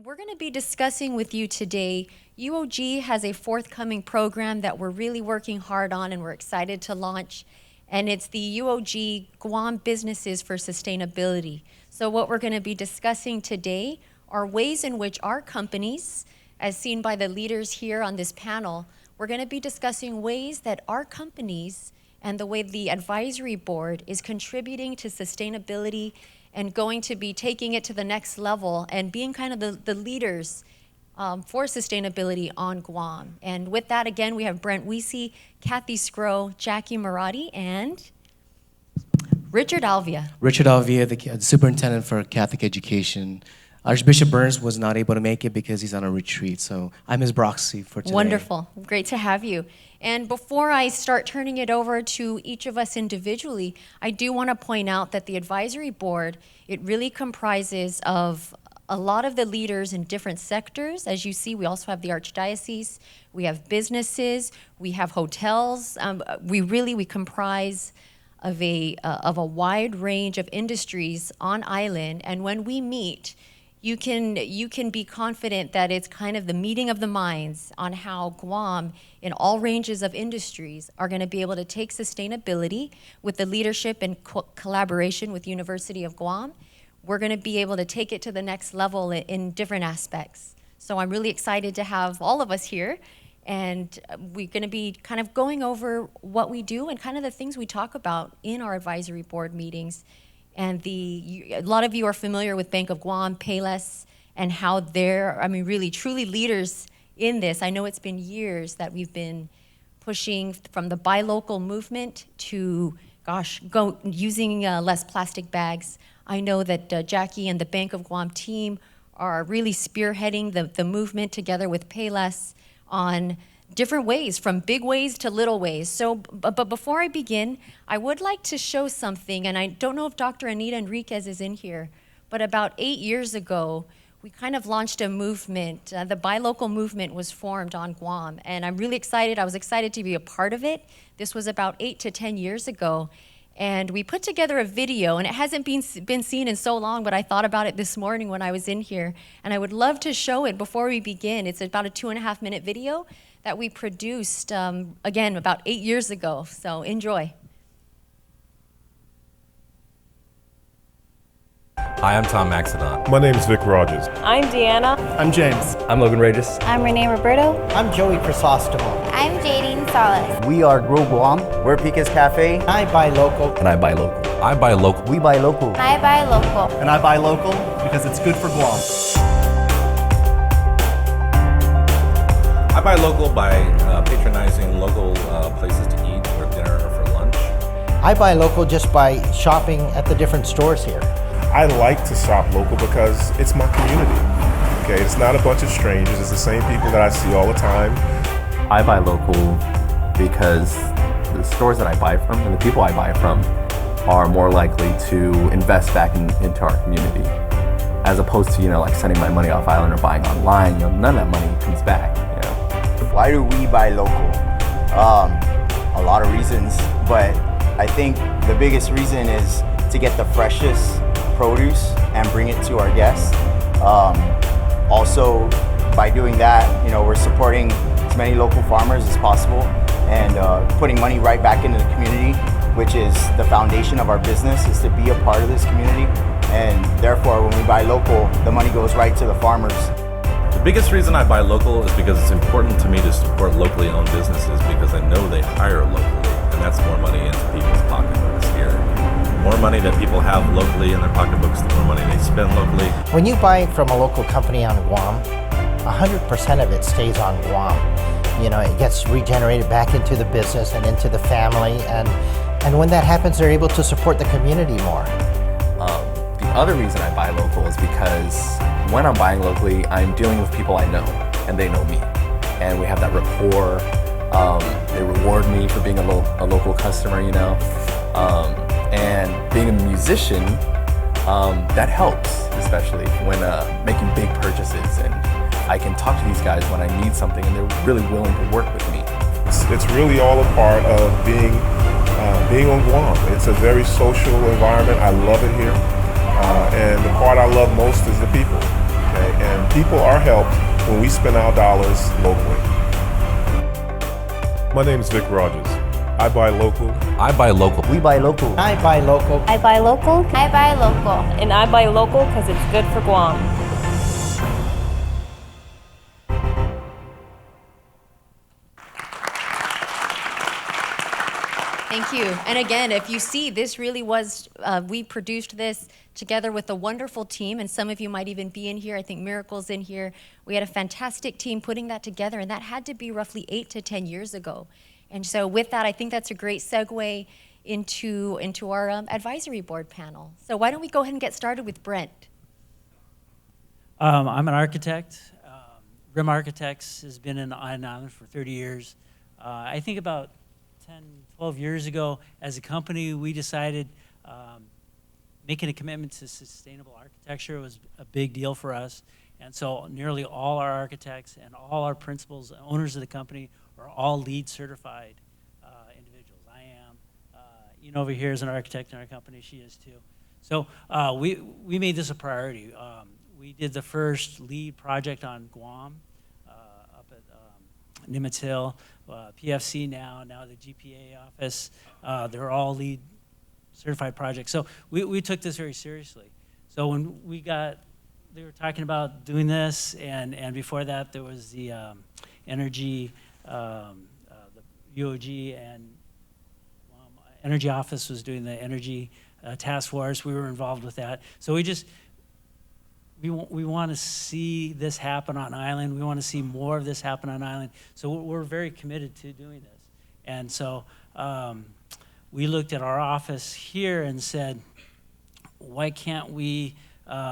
We're going to be discussing with you today. UOG has a forthcoming program that we're really working hard on and we're excited to launch, and it's the UOG Guam Businesses for Sustainability. So what we're going to be discussing today are ways in which our companies, as seen by the leaders here on this panel, we're going to be discussing ways that our companies and the way the advisory board is contributing to sustainability and going to be taking it to the next level and being kind of the leaders for sustainability on Guam. And with that, again, we have Brent Wiese, Kathy Scrow, Jackie Marati, and Richard Aliva. Richard Aliva, the superintendent for Catholic education. Archbishop Burns was not able to make it because he's on a retreat, so I'm his proxy for today. Wonderful. Great to have you. And before I start turning it over to each of us individually, I do want to point out that the advisory board, it really comprises of a lot of the leaders in different sectors. As you see, we also have the Archdiocese, we have businesses, we have hotels. We comprise of a wide range of industries on island, and when we meet, you can be confident that it's kind of the meeting of the minds on how Guam, in all ranges of industries, are going to be able to take sustainability with the leadership and collaboration with University of Guam. We're going to be able to take it to the next level in different aspects. So I'm really excited to have all of us here, and we're going to be kind of going over what we do and kind of the things we talk about in our advisory board meetings. And a lot of you are familiar with Bank of Guam, Payless, and how they're, really truly leaders in this. I know it's been years that we've been pushing from the buy local movement to, using less plastic bags. I know that Jackie and the Bank of Guam team are really spearheading the movement together with Payless on different ways, from big ways to little ways. So, but before I begin, I would like to show something, and I don't know if Dr. Anita Enriquez is in here, but about 8 years ago, we kind of launched a movement. The Buy Local movement was formed on Guam, and I'm really excited. I was excited to be a part of it. This was about 8 to 10 years ago, and we put together a video, and it hasn't been seen in so long, but I thought about it this morning when I was in here, and I would love to show it before we begin. It's about a 2.5-minute video that we produced, again, about 8 years ago. So enjoy. Hi, I'm Tom Maxidon. My name is Vic Rogers. I'm Deanna. I'm James. I'm Logan Regis. I'm Renee Roberto. I'm Joey Crisostomo. I'm Jadine Salas. We are Grow Guam. We're Pica's Cafe. I buy local. And I buy local. I buy local. We buy local. I buy local. And I buy local because it's good for Guam. I buy local by patronizing local places to eat for dinner or for lunch. I buy local just by shopping at the different stores here. I like to shop local because it's my community. Okay, it's not a bunch of strangers. It's the same people that I see all the time. I buy local because the stores that I buy from and the people I buy from are more likely to invest back into our community, as opposed to like sending my money off island or buying online. None of that money comes back. Why do we buy local? A lot of reasons, but I think the biggest reason is to get the freshest produce and bring it to our guests. Also, by doing that, we're supporting as many local farmers as possible and putting money right back into the community, which is the foundation of our business, is to be a part of this community. And therefore, when we buy local, the money goes right to the farmers. The biggest reason I buy local is because it's important to me to support locally owned businesses, because I know they hire locally, and that's more money into people's pocketbooks here. The more money that people have locally in their pocketbooks, the more money they spend locally. When you buy from a local company on Guam, 100% of it stays on Guam. It gets regenerated back into the business and into the family, and when that happens, they're able to support the community more. The other reason I buy local is because when I'm buying locally, I'm dealing with people I know, and they know me, and we have that rapport. They reward me for being a local customer, and being a musician, that helps, especially when making big purchases, and I can talk to these guys when I need something, and they're really willing to work with me. It's really all a part of being on Guam. It's a very social environment. I love it here. And the part I love most is the people. Okay? And People are helped when we spend our dollars locally. My name is Vic Rogers. I buy local. I buy local. We buy local. I buy local. I buy local. I buy local. And I buy local because it's good for Guam. Thank you. And again, if you see, this really was, we produced this together with a wonderful team, and some of you might even be in here. I think Miracle's in here. We had a fantastic team putting that together, and that had to be roughly 8 to 10 years ago. And so with that, I think that's a great segue into our advisory board panel. So why don't we go ahead and get started with Brent? I'm an architect. RIM Architects has been in Island for 30 years. I think about 10, 12 years ago, as a company, we decided making a commitment to sustainable architecture was a big deal for us. And so nearly all our architects and all our principals, owners of the company, are all LEED certified individuals. I am. Over here is an architect in our company. She is too. So we made this a priority. We did the first LEED project on Guam up at Nimitz Hill. PFC now the GPA office, they're all LEED certified projects. So we took this very seriously. So when they were talking about doing this, and before that there was the energy, the UOG and energy office was doing the energy task force. We were involved with that. So we want to see this happen on island. We want to see more of this happen on island. So we're very committed to doing this. And so we looked at our office here and said, why can't we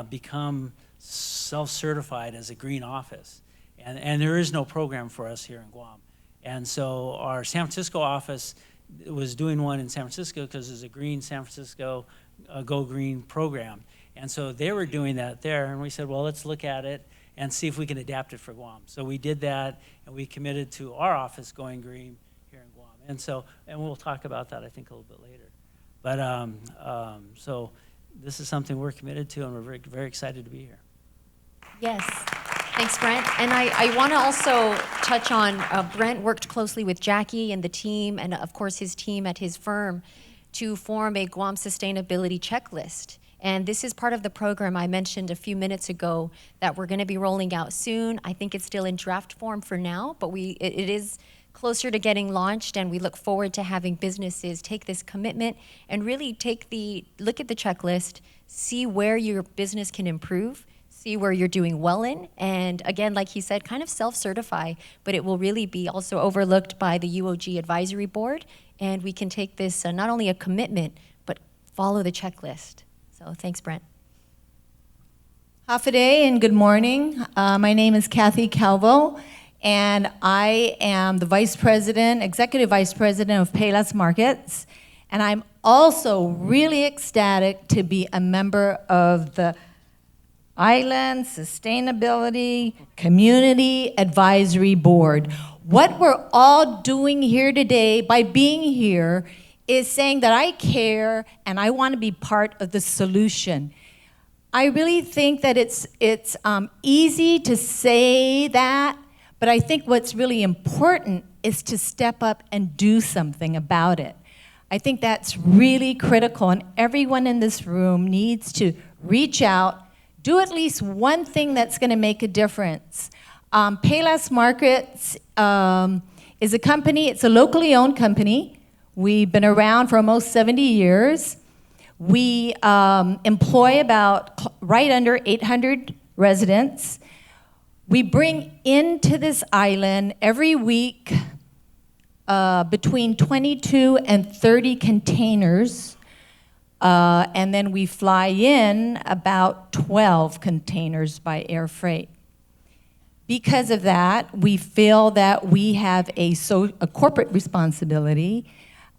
become self-certified as a green office? And there is no program for us here in Guam. And so our San Francisco office was doing one in San Francisco because there's a green San Francisco Go Green program. And so they were doing that there, and we said, well, let's look at it and see if we can adapt it for Guam. So we did that, and we committed to our office going green here in Guam. And we'll talk about that, I think, a little bit later. But so this is something we're committed to, and we're very, very excited to be here. Yes. Thanks, Brent. And I want to also touch on, Brent worked closely with Jackie and the team, and of course his team at his firm, to form a Guam sustainability checklist. And this is part of the program I mentioned a few minutes ago that we're going to be rolling out soon. I think it's still in draft form for now, but it is closer to getting launched, and we look forward to having businesses take this commitment and really look at the checklist, see where your business can improve, see where you're doing well in, and again, like he said, kind of self-certify, but it will really be also overlooked by the UOG Advisory Board, and we can take this not only a commitment, but follow the checklist. So thanks, Brent. Half a day and good morning. My name is Kathy Calvo, and I am the Executive Vice President of Payless Markets, and I'm also really ecstatic to be a member of the Island Sustainability Community Advisory Board. What we're all doing here today by being here is saying that I care and I want to be part of the solution. I really think that it's easy to say that, but I think what's really important is to step up and do something about it. I think that's really critical, and everyone in this room needs to reach out, do at least one thing that's going to make a difference. Payless Markets is a company, it's a locally owned company. We've been around for almost 70 years. We employ about right under 800 residents. We bring into this island every week between 22 and 30 containers, and then we fly in about 12 containers by air freight. Because of that, we feel that we have a corporate responsibility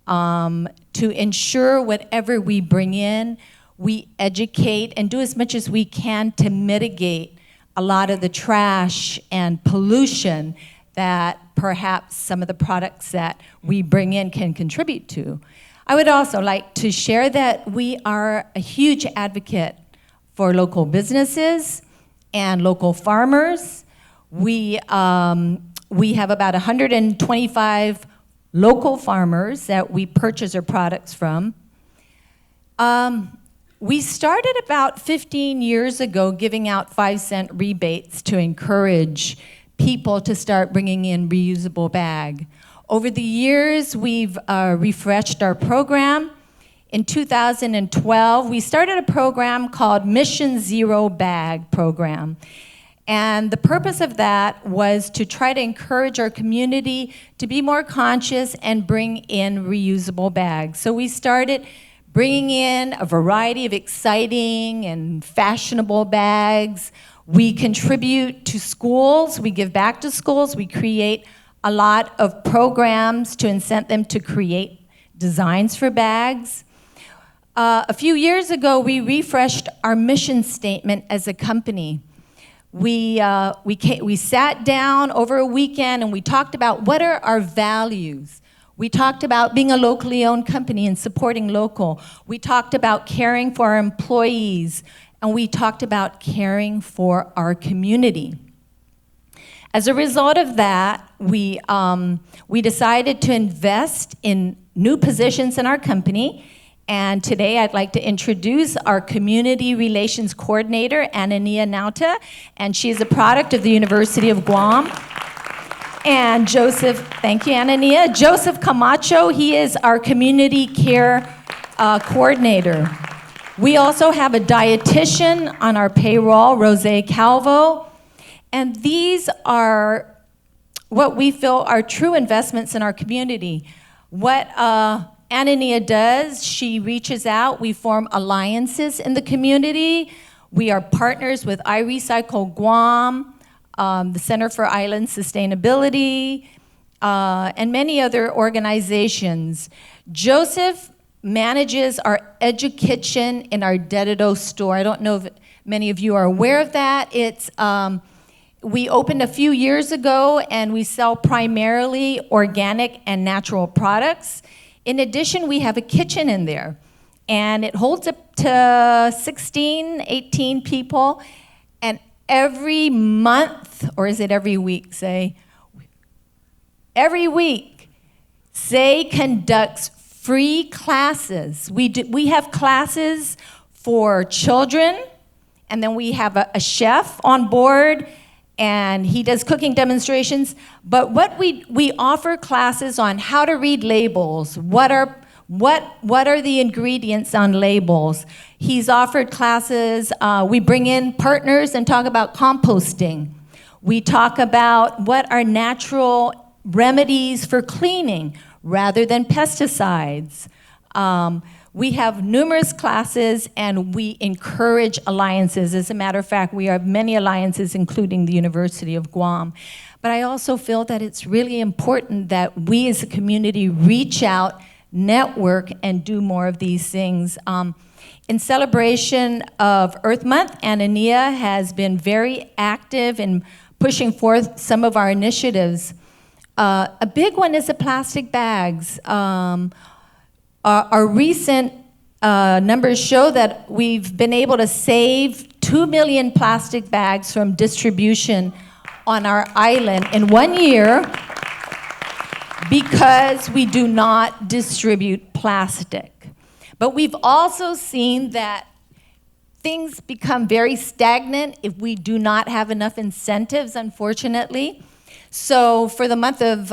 to ensure whatever we bring in, we educate and do as much as we can to mitigate a lot of the trash and pollution that perhaps some of the products that we bring in can contribute to. I would also like to share that we are a huge advocate for local businesses, and local farmers. We have about 125 local farmers that we purchase our products from. We started about 15 years ago giving out 5-cent rebates to encourage people to start bringing in reusable bag. Over the years, we've refreshed our program. In 2012, we started a program called Mission Zero Bag Program. And the purpose of that was to try to encourage our community to be more conscious and bring in reusable bags. So we started bringing in a variety of exciting and fashionable bags. We contribute to schools, we give back to schools, we create a lot of programs to incent them to create designs for bags. A few years ago, we refreshed our mission statement as a company. We sat down over a weekend and we talked about what are our values. We talked about being a locally owned company and supporting local. We talked about caring for our employees, and we talked about caring for our community. As a result of that, we decided to invest in new positions in our company. And today I'd like to introduce our Community Relations Coordinator, Anania Nauta, and she is a product of the University of Guam. And Joseph, thank you, Anania. Joseph Camacho, he is our Community Care Coordinator. We also have a dietitian on our payroll, Rose Calvo. And these are what we feel are true investments in our community. What Anania does, she reaches out, we form alliances in the community. We are partners with iRecycle Guam, the Center for Island Sustainability, and many other organizations. Joseph manages our Edu-Kitchen in our Dedido store. I don't know if many of you are aware of that. We opened a few years ago and we sell primarily organic and natural products. In addition, we have a kitchen in there, and it holds up to 16, 18 people, and every month, or is it every week, say? Every week, Say conducts free classes. We have classes for children, and then we have a chef on board, and he does cooking demonstrations. But what we offer classes on how to read labels. What are the ingredients on labels? He's offered classes. We bring in partners and talk about composting. We talk about what are natural remedies for cleaning rather than pesticides. We have numerous classes, and we encourage alliances. As a matter of fact, we have many alliances, including the University of Guam. But I also feel that it's really important that we as a community reach out, network, and do more of these things. In celebration of Earth Month, Anania has been very active in pushing forth some of our initiatives. A big one is the plastic bags. Our recent numbers show that we've been able to save 2 million plastic bags from distribution on our island in 1 year because we do not distribute plastic. But we've also seen that things become very stagnant if we do not have enough incentives, unfortunately. So for the month of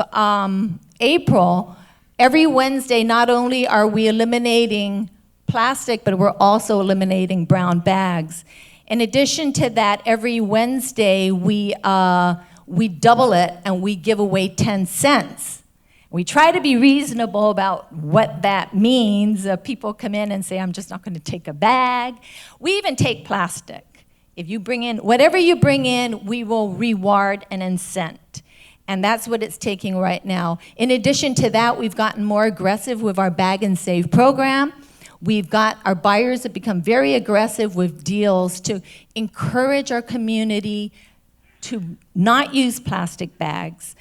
April, every Wednesday, not only are we eliminating plastic, but we're also eliminating brown bags. In addition to that, every Wednesday, we double it and we give away 10 cents. We try to be reasonable about what that means. People come in and say, I'm just not going to take a bag. We even take plastic. If you bring in, whatever you bring in, we will reward and incent. And that's what it's taking right now. In addition to that, we've gotten more aggressive with our Bag and Save program. We've got our buyers have become very aggressive with deals to encourage our community to not use plastic bags.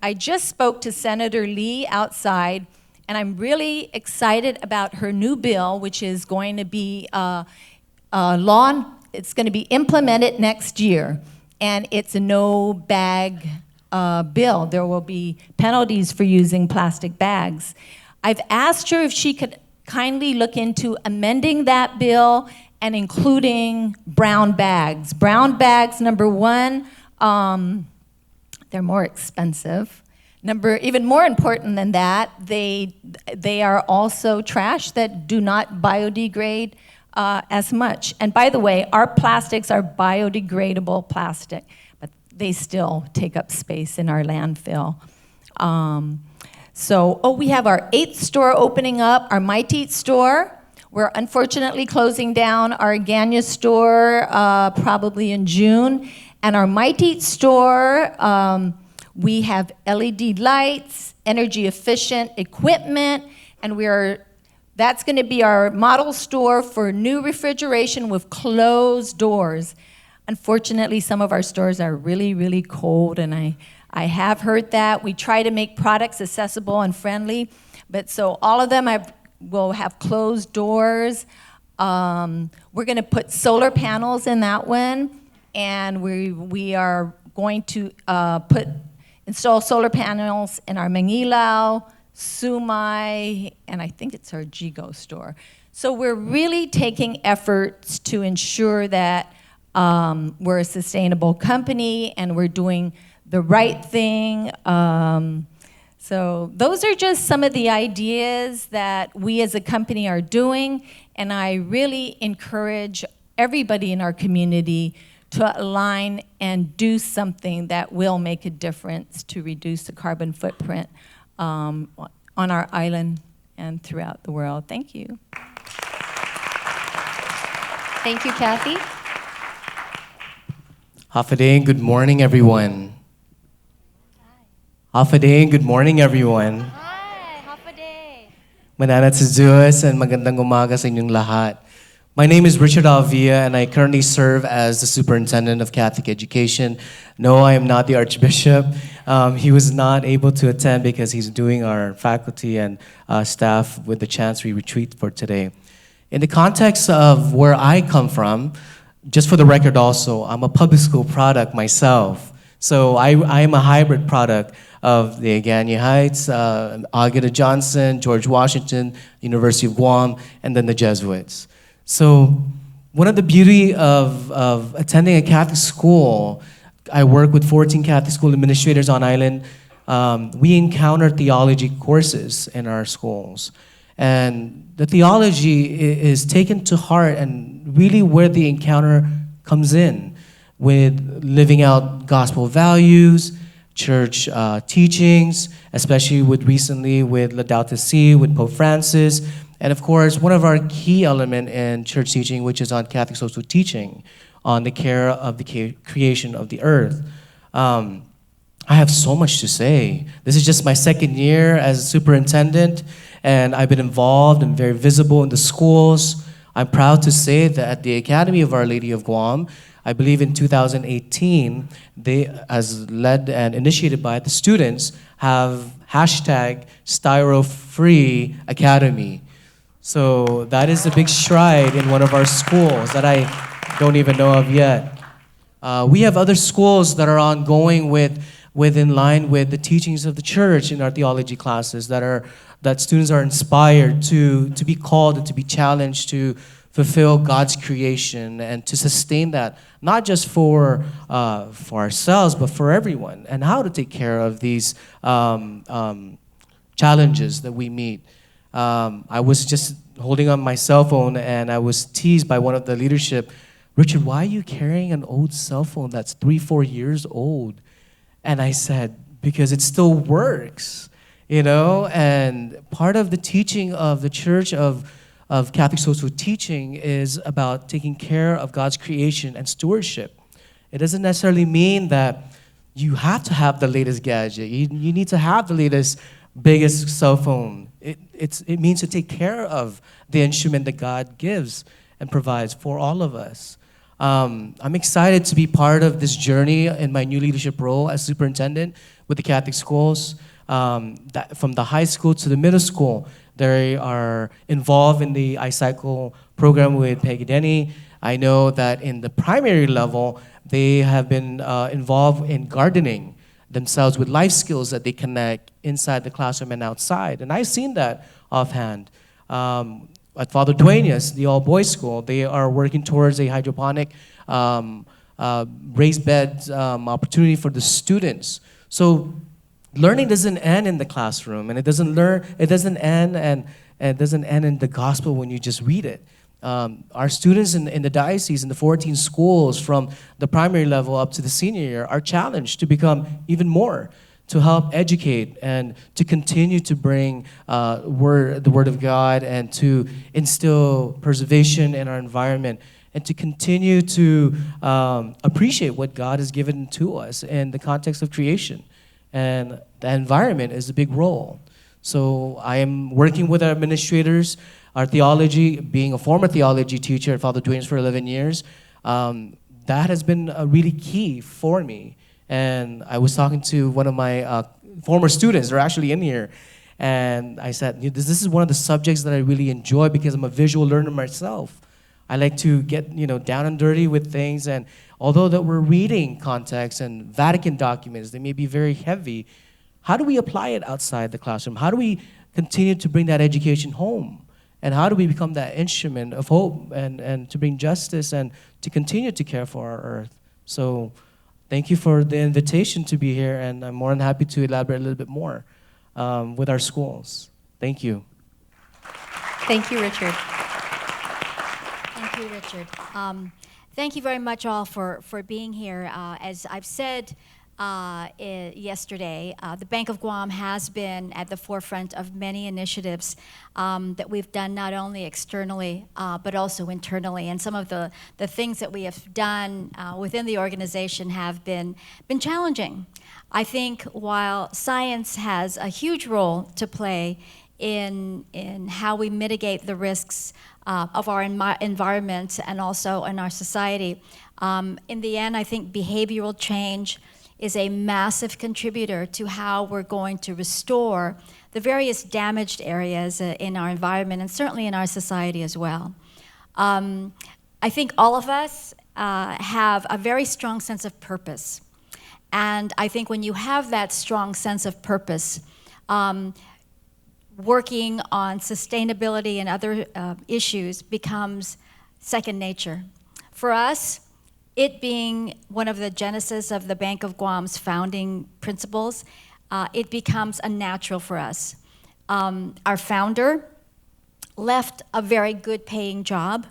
I just spoke to Senator Lee outside, and I'm really excited about her new bill, which is going to be law it's going to be implemented next year, and it's a no bag bill. There will be penalties for using plastic bags. I've asked her if she could kindly look into amending that bill and including brown bags. Brown bags, number one, they're more expensive. Even more important than that, they are also trash that do not biodegrade as much. And by the way, our plastics are biodegradable plastic, but they still take up space in our landfill. We have our 8th store opening up, our My Teat store. We're unfortunately closing down our Ganya store probably in June. And our My Teat store, we have LED lights, energy efficient equipment, and that's going to be our model store for new refrigeration with closed doors. Unfortunately, some of our stores are really, really cold, and I have heard that. We try to make products accessible and friendly, but so all of them will have closed doors. We're going to put solar panels in that one, and we are going to install solar panels in our Mangilaw, Sumay, and I think it's our Jigo store. So we're really taking efforts to ensure that we're a sustainable company and we're doing the right thing. So those are just some of the ideas that we as a company are doing, and I really encourage everybody in our community to align and do something that will make a difference to reduce the carbon footprint on our island and throughout the world. Thank you. Thank you, Kathy. Hafaday, good morning, everyone. Hafaday, good morning, everyone. Hi, Hafaday. Mananat sa Diyos and magandang umaga sa inyong lahat. My name is Richard Aliva, and I currently serve as the Superintendent of Catholic Education. No, I am not the Archbishop. He was not able to attend because he's doing our faculty and staff with the Chancery retreat for today. In the context of where I come from, just for the record also, I'm a public school product myself. So I am a hybrid product of the Aganya Heights, Agueda Johnson, George Washington, University of Guam, and then the Jesuits. So one of the beauty of attending a Catholic school, I work with 14 Catholic school administrators on island. We encounter theology courses in our schools. And the theology is taken to heart and really where the encounter comes in with living out gospel values, church teachings, especially recently with Laudato Si, with Pope Francis. And of course, one of our key elements in church teaching, which is on Catholic social teaching, on the care of the creation of the earth. I have so much to say. This is just my 2nd year as a superintendent, and I've been involved and very visible in the schools. I'm proud to say that at the Academy of Our Lady of Guam, I believe in 2018, they, as led and initiated by the students, have hashtag Styro-Free Academy. So that is a big stride in one of our schools that I don't even know of yet. We have other schools that are ongoing in line with the teachings of the church in our theology classes that students are inspired to be called and to be challenged to fulfill God's creation and to sustain that, not just for ourselves, but for everyone, and how to take care of these challenges that we meet. I was just holding on my cell phone and I was teased by one of the leadership, Richard, why are you carrying an old cell phone that's 3-4 years old? And I said, because it still works, you know? And part of the teaching of the Church of Catholic social teaching is about taking care of God's creation and stewardship. It doesn't necessarily mean that you have to have the latest gadget. You need to have the latest, biggest cell phone. It means to take care of the instrument that God gives and provides for all of us. I'm excited to be part of this journey in my new leadership role as superintendent with the Catholic schools. From the high school to the middle school, they are involved in the iCycle program with Peggy Denny. I know that in the primary level, they have been involved in gardening themselves with life skills that they connect inside the classroom and outside. And I've seen that offhand. At Father Duenas, the all-boys school, they are working towards a hydroponic raised bed opportunity for the students. So learning doesn't end in the classroom, and it doesn't end in the gospel when you just read it. Our students in the diocese, in the 14 schools from the primary level up to the senior year, are challenged to become even more, to help educate and to continue to bring the Word of God and to instill preservation in our environment and to continue to appreciate what God has given to us in the context of creation. And the environment is a big role. So I am working with our administrators, our theology, being a former theology teacher at Father Duenas for 11 years, that has been really key for me. And I was talking to one of my former students, they're actually in here, and I said, this is one of the subjects that I really enjoy because I'm a visual learner myself. I like to get down and dirty with things, and although that we're reading context and Vatican documents, they may be very heavy, how do we apply it outside the classroom? How do we continue to bring that education home? And how do we become that instrument of hope and to bring justice and to continue to care for our earth? So thank you for the invitation to be here, and I'm more than happy to elaborate a little bit more with our schools. Thank you. Thank you, Richard. Thank you, Richard. Thank you very much all for being here. As I've said yesterday, the Bank of Guam has been at the forefront of many initiatives that we've done not only externally but also internally. And some of the things that we have done within the organization have been challenging. I think while science has a huge role to play in how we mitigate the risks of our environment and also in our society, in the end, I think behavioral change is a massive contributor to how we're going to restore the various damaged areas in our environment and certainly in our society as well. I think all of us have a very strong sense of purpose. And I think when you have that strong sense of purpose, working on sustainability and other issues becomes second nature. For us, it being one of the genesis of the Bank of Guam's founding principles, it becomes a natural for us. Our founder left a very good paying job.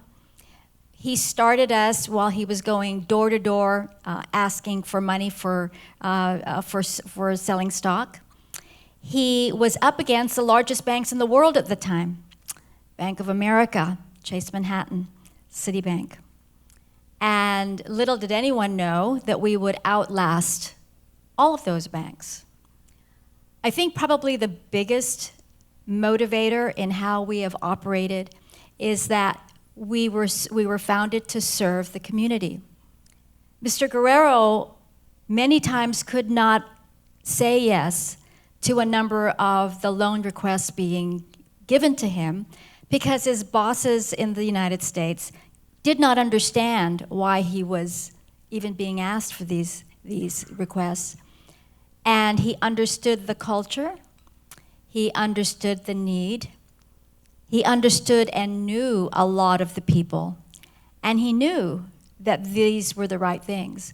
He started us while he was going door to door asking for money for selling stock. He was up against the largest banks in the world at the time: Bank of America, Chase Manhattan, Citibank. And little did anyone know that we would outlast all of those banks. I think probably the biggest motivator in how we have operated is that we were founded to serve the community. Mr. Guerrero many times could not say yes to a number of the loan requests being given to him because his bosses in the United States did not understand why he was even being asked for these requests. And he understood the culture, he understood the need, he understood and knew a lot of the people, and he knew that these were the right things.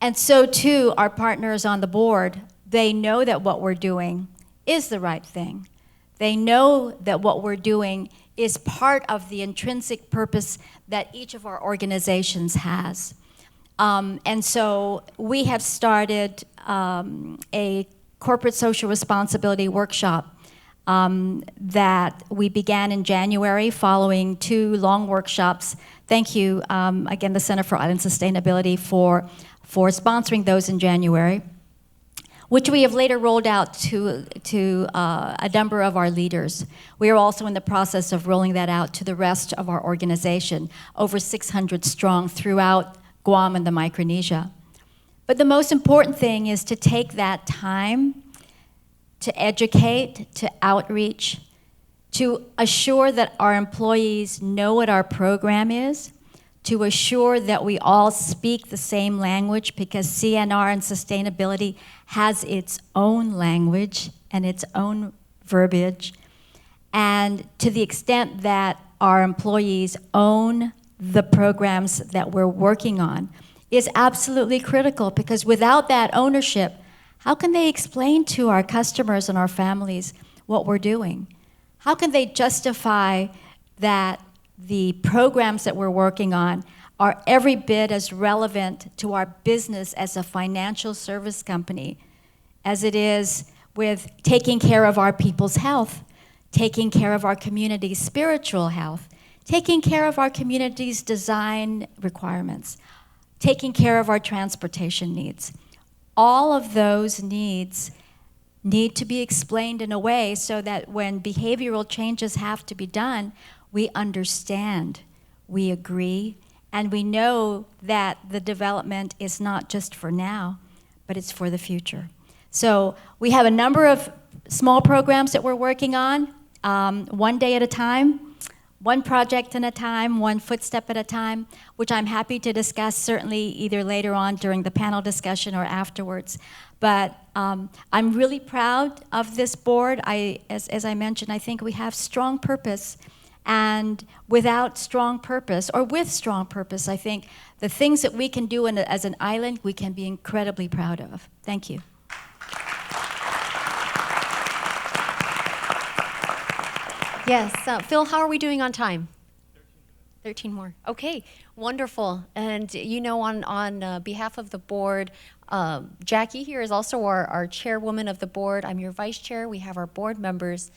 And so too, our partners on the board, they know that what we're doing is the right thing. They know that what we're doing is part of the intrinsic purpose that each of our organizations has. And so we have started a corporate social responsibility workshop that we began in January following 2 long workshops. Thank you, again, the Center for Island Sustainability for sponsoring those in January, which we have later rolled out to a number of our leaders. We are also in the process of rolling that out to the rest of our organization, over 600 strong throughout Guam and the Micronesia. But the most important thing is to take that time to educate, to outreach, to assure that our employees know what our program is, to assure that we all speak the same language, because CNR and sustainability has its own language and its own verbiage. And to the extent that our employees own the programs that we're working on is absolutely critical, because without that ownership, how can they explain to our customers and our families what we're doing? How can they justify that the programs that we're working on are every bit as relevant to our business as a financial service company as it is with taking care of our people's health, taking care of our community's spiritual health, taking care of our community's design requirements, taking care of our transportation needs. All of those needs need to be explained in a way so that when behavioral changes have to be done, we understand, we agree, and we know that the development is not just for now, but it's for the future. So we have a number of small programs that we're working on, one day at a time, one project at a time, one footstep at a time, which I'm happy to discuss certainly either later on during the panel discussion or afterwards. But I'm really proud of this board. As I mentioned, I think we have strong purpose. And without strong purpose, or with strong purpose, I think the things that we can do as an island, we can be incredibly proud of. Thank you. Yes, Phil, how are we doing on time? 13 more. Okay, wonderful. And you know, on behalf of the board, Jackie here is also our chairwoman of the board. I'm your vice chair. We have our board members.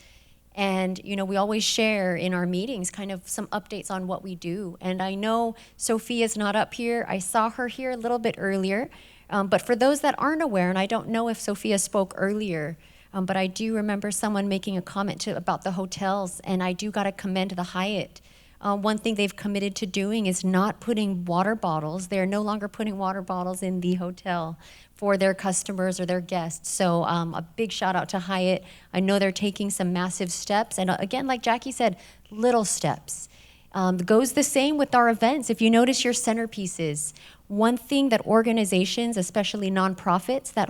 And, you know, we always share in our meetings kind of some updates on what we do. And I know Sophia's not up here. I saw her here a little bit earlier. But for those that aren't aware, and I don't know if Sophia spoke earlier, but I do remember someone making a comment about the hotels, and I do got to commend the Hyatt. One thing they've committed to doing is not putting water bottles. They're no longer putting water bottles in the hotel for their customers or their guests. So a big shout out to Hyatt. I know they're taking some massive steps. And again, like Jackie said, little steps. Goes the same with our events. If you notice your centerpieces, one thing that organizations, especially nonprofits that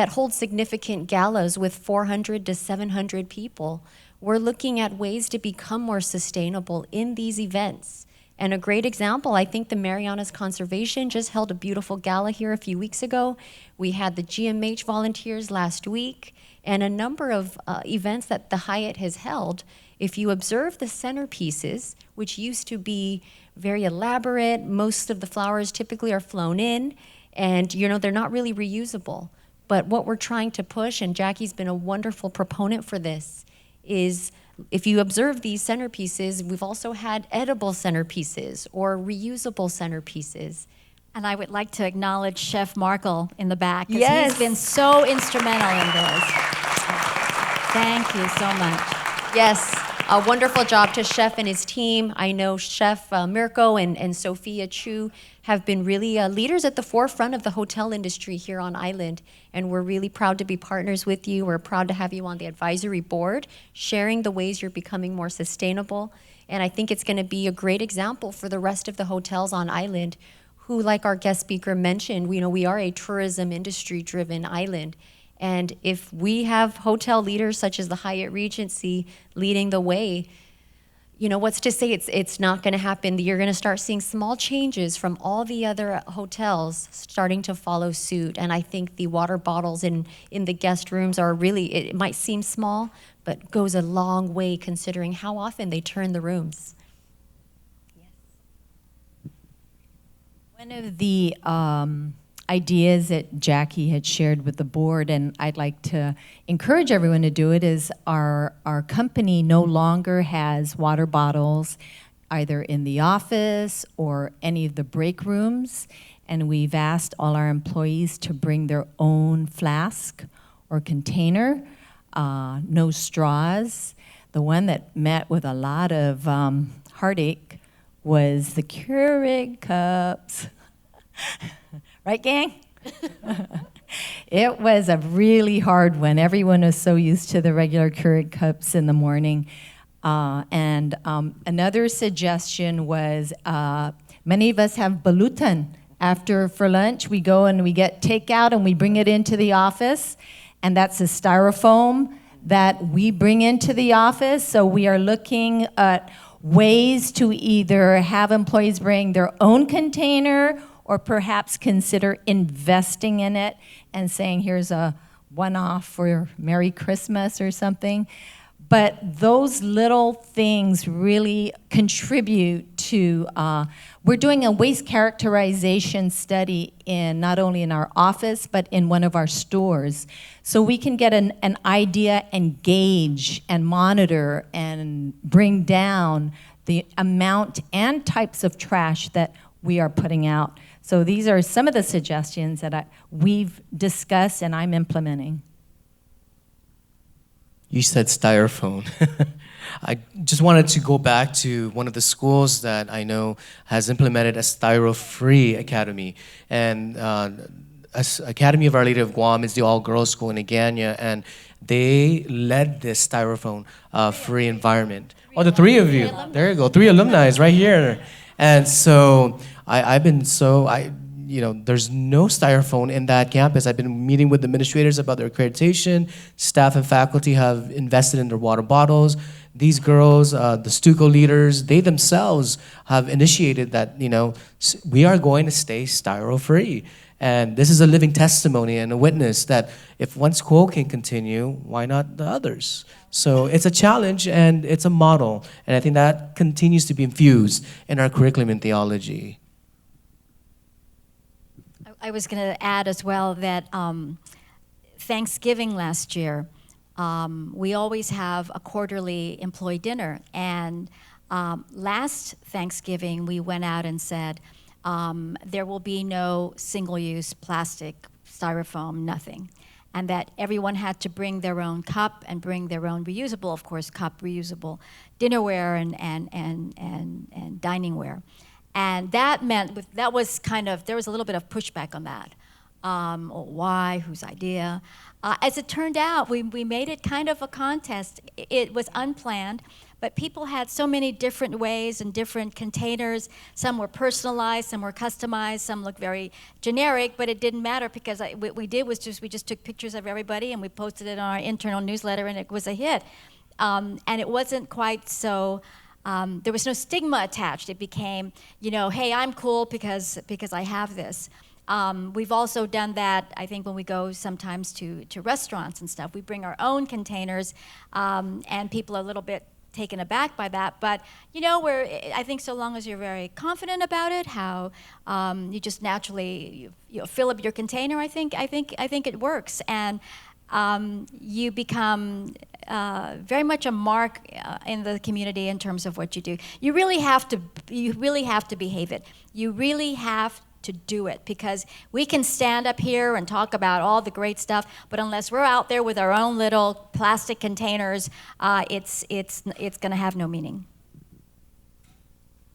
hold significant galas with 400 to 700 people, we're looking at ways to become more sustainable in these events. And a great example, I think the Marianas Conservation just held a beautiful gala here a few weeks ago. We had the GMH volunteers last week, and a number of events that the Hyatt has held. If you observe the centerpieces, which used to be very elaborate, most of the flowers typically are flown in, and you know, they're not really reusable. But what we're trying to push, and Jackie's been a wonderful proponent for this, is if you observe these centerpieces, we've also had edible centerpieces or reusable centerpieces. And I would like to acknowledge Chef Markle in the back, because Yes. he's been so instrumental in this. Thank you so much. Yes, a wonderful job to Chef and his team. I know Chef Mirko and Sophia Chu have been really leaders at the forefront of the hotel industry here on island, and we're really proud to be partners with you. We're proud to have you on the advisory board, sharing the ways you're becoming more sustainable. And I think it's going to be a great example for the rest of the hotels on island who, like our guest speaker mentioned, we are a tourism industry-driven island. And if we have hotel leaders such as the Hyatt Regency leading the way, you know, what's to say it's not going to happen? You're going to start seeing small changes from all the other hotels starting to follow suit. And I think the water bottles in the guest rooms are really, it might seem small, but goes a long way considering how often they turn the rooms. One of the ideas that Jackie had shared with the board, and I'd like to encourage everyone to do it, is our company no longer has water bottles either in the office or any of the break rooms, and we've asked all our employees to bring their own flask or container, no straws. The one that met with a lot of heartache was the Keurig cups. Right, gang? It was a really hard one. Everyone was so used to the regular Keurig cups in the morning. And another suggestion was many of us have balutan. After for lunch, we go and we get takeout and we bring it into the office. And that's a styrofoam that we bring into the office. So we are looking at ways to either have employees bring their own container or perhaps consider investing in it and saying, here's a one-off for Merry Christmas or something. But those little things really contribute to, we're doing a waste characterization study in not only in our office, but in one of our stores. So we can get an idea and gauge and monitor and bring down the amount and types of trash that we are putting out. So these are some of the suggestions that we've discussed and I'm implementing. You said styrofoam. I just wanted to go back to one of the schools that I know has implemented a styro-free academy. And Academy of Our Lady of Guam is the all-girls school in Agana, and they led this styrofoam-free environment. Oh, the three of you. There you go. 3 alumni right here. And so there's no styrofoam in that campus. I've been meeting with administrators about their accreditation. Staff and faculty have invested in their water bottles. These girls, the Stuco leaders, they themselves have initiated that, we are going to stay styro-free. And this is a living testimony and a witness that if one school can continue, why not the others? So it's a challenge and it's a model. And I think that continues to be infused in our curriculum in theology. I was going to add as well that Thanksgiving last year, we always have a quarterly employee dinner. And last Thanksgiving, we went out and said, there will be no single-use plastic, styrofoam, nothing. And that everyone had to bring their own cup and bring their own reusable, of course, cup, reusable dinnerware and diningware. And that meant, there was a little bit of pushback on that. Why, whose idea? As it turned out, we made it kind of a contest. It was unplanned, but people had so many different ways and different containers. Some were personalized, some were customized, some looked very generic, but it didn't matter because what we did was we just took pictures of everybody and we posted it on our internal newsletter and it was a hit. And it wasn't quite so, there was no stigma attached. It became, hey, I'm cool because I have this. We've also done that, I think, when we go sometimes to restaurants and stuff. We bring our own containers, and people are a little bit taken aback by that. But, I think so long as you're very confident about it, how you just naturally you fill up your container, I think it works. And you become very much a mark in the community in terms of what you do. You really have to behave it. You really have to do it, because we can stand up here and talk about all the great stuff, but unless we're out there with our own little plastic containers, it's going to have no meaning.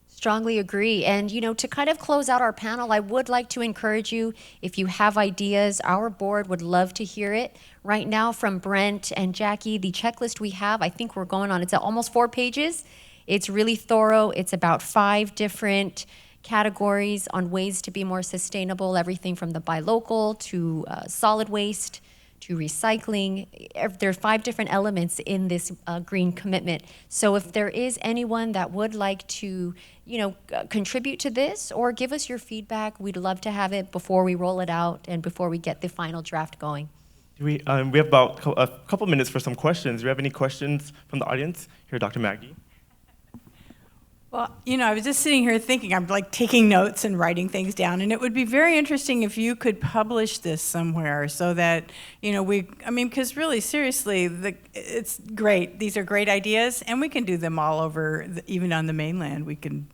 Strongly agree. And, to kind of close out our panel, I would like to encourage you, if you have ideas, our board would love to hear it. Right now from Brent and Jackie, the checklist we have, I think we're going on, it's almost 4 pages. It's really thorough. It's about 5 different categories on ways to be more sustainable, everything from the buy local to solid waste to recycling. There are 5 different elements in this green commitment. So if there is anyone that would like to, contribute to this or give us your feedback, we'd love to have it before we roll it out and before we get the final draft going. We have about a couple minutes for some questions. Do we have any questions from the audience? Here, Dr. Maggie. Well, I was just sitting here thinking, I'm like taking notes and writing things down, and it would be very interesting if you could publish this somewhere so that, because really, seriously, it's great. These are great ideas, and we can do them all over, even on the mainland. We can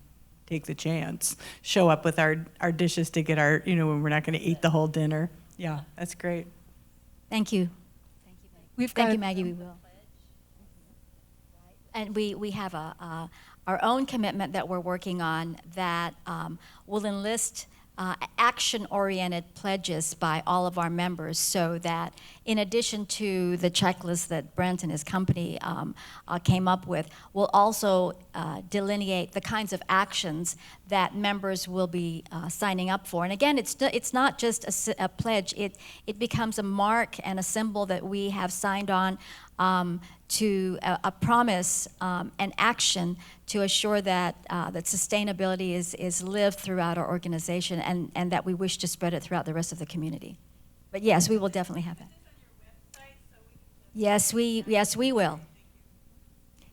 take the chance, show up with our dishes to get our, when we're not going to eat the whole dinner. Yeah, that's great. Thank you. Thank you, Maggie, we will. And we have our own commitment that we're working on that will enlist action-oriented pledges by all of our members, so that in addition to the checklist that Brent and his company came up with, we'll also delineate the kinds of actions that members will be signing up for. And again, it's not just a pledge, it becomes a mark and a symbol that we have signed on to a promise and action to assure that that sustainability is lived throughout our organization, and that we wish to spread it throughout the rest of the community. But yes, we will definitely have that. Yes, we will.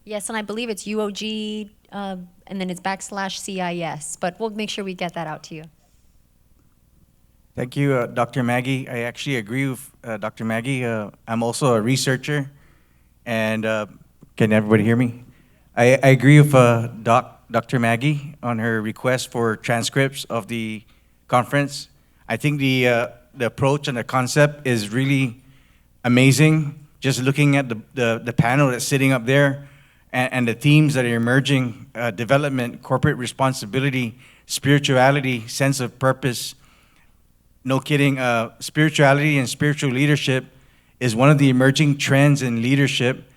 Yes, and I believe it's UOG, and then it's /CIS, but we'll make sure we get that out to you. Thank you, Dr. Maggie. I actually agree with Dr. Maggie. I'm also a researcher, and can everybody hear me? I agree with Dr. Maggie on her request for transcripts of the conference. I think the approach and the concept is really amazing. Just looking at the panel that's sitting up there, and the themes that are emerging: development, corporate responsibility, spirituality, sense of purpose. No kidding, spirituality and spiritual leadership is one of the emerging trends in leadership.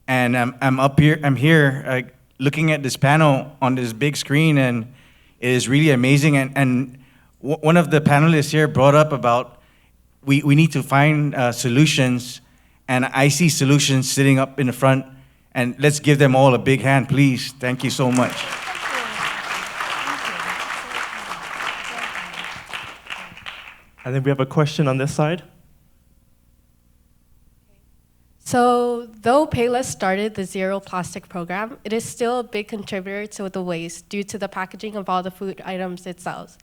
And I'm here looking at this panel on this big screen, and it is really amazing. And one of the panelists here brought up about we need to find solutions, and I see solutions sitting up in the front, and let's give them all a big hand, please. Thank you so much. And then we have a question on this side. So, though Payless started the Zero Plastic program, it is still a big contributor to the waste due to the packaging of all the food items it sells.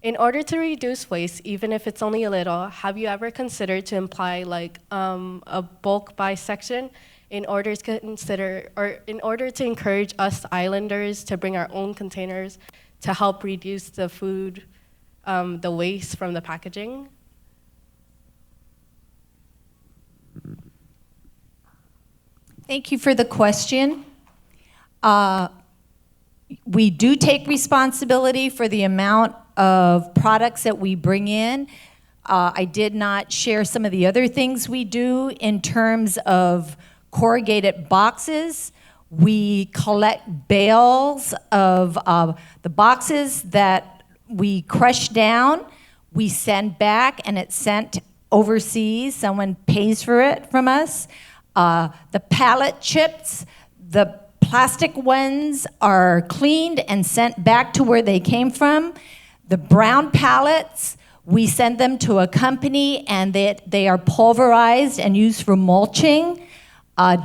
In order to reduce waste, even if it's only a little, have you ever considered to imply like a bulk buy section in order to encourage us islanders to bring our own containers to help reduce the food, the waste from the packaging? Thank you for the question. We do take responsibility for the amount of products that we bring in. I did not share some of the other things we do in terms of corrugated boxes. We collect bales of the boxes that we crush down. We send back, and it's sent overseas. Someone pays for it from us. The pallet chips, the plastic ones are cleaned and sent back to where they came from. The brown pallets, we send them to a company, and they are pulverized and used for mulching.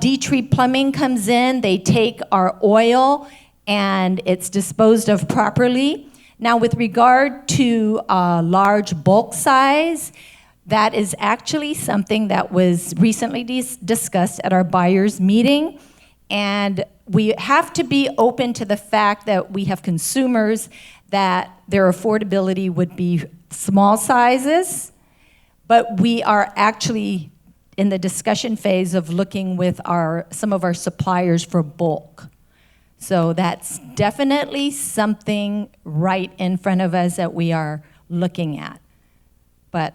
D-Tree Plumbing comes in, they take our oil, and it's disposed of properly. Now, with regard to large bulk size, that is actually something that was recently discussed at our buyers meeting, and we have to be open to the fact that we have consumers that their affordability would be small sizes, but we are actually in the discussion phase of looking with some of our suppliers for bulk. So that's definitely something right in front of us that we are looking at. But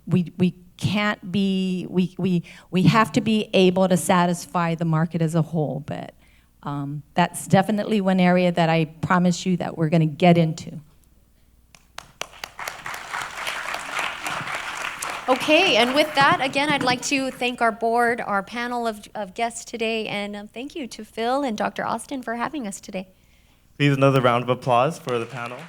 we can't be, we have to be able to satisfy the market as a whole. But that's definitely one area that I promise you that we're going to get into. Okay, and with that, again, I'd like to thank our board, our panel of guests today, and thank you to Phil and Dr. Austin for having us today. Please, another round of applause for the panel.